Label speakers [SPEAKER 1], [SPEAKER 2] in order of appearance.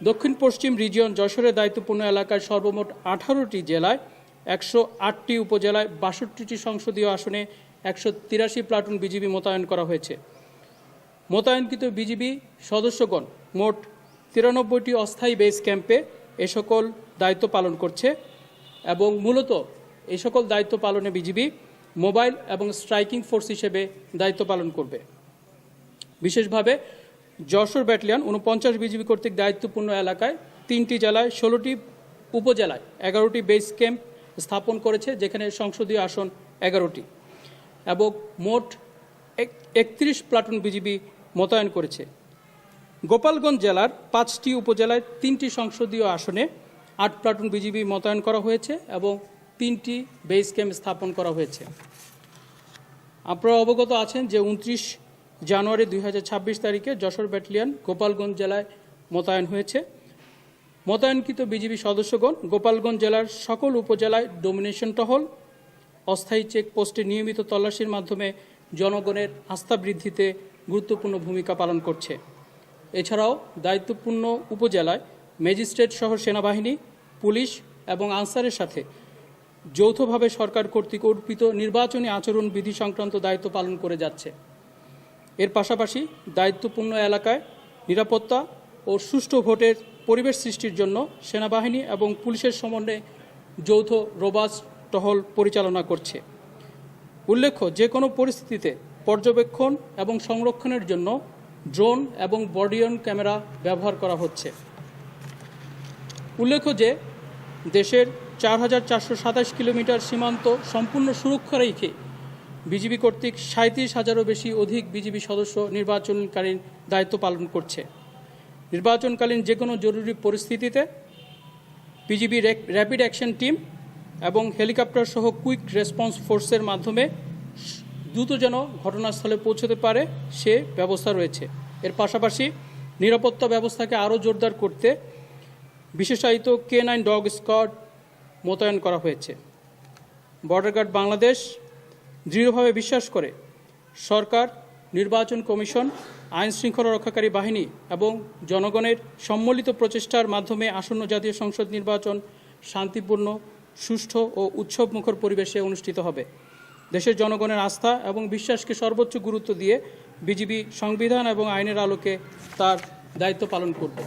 [SPEAKER 1] দক্ষিণ পশ্চিম রিজিয়ন যশোরের দায়িত্বপূর্ণ এলাকায় সর্বমোট 18টি জেলায় 108টি উপজেলায় 62টি সংসদীয় আসনে 183 প্লাটুন বিজিবি মোতায়েন করা হয়েছে। মোতায়েনকৃত বিজিবি সদস্যগণ মোট 93টি অস্থায়ী বেস ক্যাম্পে এ সকল দায়িত্ব পালন করছে এবং মূলত এই সকল দায়িত্ব পালনে বিজিবি মোবাইল এবং স্ট্রাইকিং ফোর্স হিসেবে দায়িত্ব পালন করবে। বিশেষভাবে যশোর ব্যাটালিয়ন 49 বিজিবি কর্তৃক দায়িত্বপূর্ণ এলাকায় 3টি জেলায় 16টি উপজেলায় 11টি বেস ক্যাম্প স্থাপন করেছে, যেখানে সংসদীয় আসন 11টি এবং মোট 31 প্লাটুন বিজিবি মোতায়েন করেছে। গোপালগঞ্জ জেলার 5টি উপজেলায় 3টি সংসদীয় আসনে 8 প্লাটুন বিজিবি মোতায়েন করা হয়েছে এবং 3টি বেস ক্যাম্প স্থাপন করা হয়েছে। আপনারা অবগত আছেন যে 29 জানুয়ারি 2026 তারিখে যশোর ব্যাটালিয়ন গোপালগঞ্জ জেলায় মোতায়েন হয়েছে। মোতায়েনকৃত বিজিবি সদস্যগণ গোপালগঞ্জ জেলার সকল উপজেলায় ডোমিনেশন টহল, অস্থায়ী চেকপোস্টে নিয়মিত তল্লাশির মাধ্যমে জনগণের আস্থা বৃদ্ধিতে গুরুত্বপূর্ণ ভূমিকা পালন করছে। এছাড়াও দায়িত্বপূর্ণ উপজেলায় ম্যাজিস্ট্রেট সহ সেনাবাহিনী, পুলিশ এবং আনসারের সাথে যৌথভাবে সরকার কর্তৃক অর্পিত নির্বাচনী আচরণ বিধি সংক্রান্ত দায়িত্ব পালন করে যাচ্ছে। এর পাশাপাশি দায়িত্বপূর্ণ এলাকায় নিরাপত্তা ও সুষ্ঠু ভোটের পরিবেশ সৃষ্টির জন্য সেনাবাহিনী এবং পুলিশের সমন্বয়ে যৌথ রোবাস্ট টহল পরিচালনা করছে। উল্লেখ্য, যে কোনো পরিস্থিতিতে পর্যবেক্ষণ এবং সংরক্ষণের জন্য ড্রোন এবং বডিয়ন ক্যামেরা ব্যবহার করা হচ্ছে। উল্লেখ্য যে দেশের 4427 কিলোমিটার সীমান্ত সম্পূর্ণ সুরক্ষা রেখে বিজিবি কর্তৃক 37,000-এরও অধিক বিজিবি সদস্য নির্বাচনকালীন দায়িত্ব পালন করছে। নির্বাচনকালীন যে কোনো জরুরি পরিস্থিতিতে বিজিবি র্যাপিড অ্যাকশন টিম এবং হেলিকপ্টার সহ কুইক রেসপন্স ফোর্সের মাধ্যমে দ্রুত যেন ঘটনাস্থলে পৌঁছতে পারে সে ব্যবস্থা রয়েছে। এর পাশাপাশি নিরাপত্তা ব্যবস্থাকে আরও জোরদার করতে বিশেষায়িত K9 ডগ স্কোয়াড মোতায়েন করা হয়েছে। বর্ডার গার্ড বাংলাদেশ দৃঢ়ভাবে বিশ্বাস করে সরকার, নির্বাচন কমিশন, আইন শৃঙ্খলা রক্ষাকারী বাহিনী এবং জনগণের সম্মিলিত প্রচেষ্টার মাধ্যমে আসন্ন জাতীয় সংসদ নির্বাচন শান্তিপূর্ণ, সুষ্ঠু ও উৎসবমুখর পরিবেশে অনুষ্ঠিত হবে। দেশের জনগণের আস্থা এবং বিশ্বাসকে সর্বোচ্চ গুরুত্ব দিয়ে বিজিবি সংবিধান এবং আইনের আলোকে তার দায়িত্ব পালন করবে।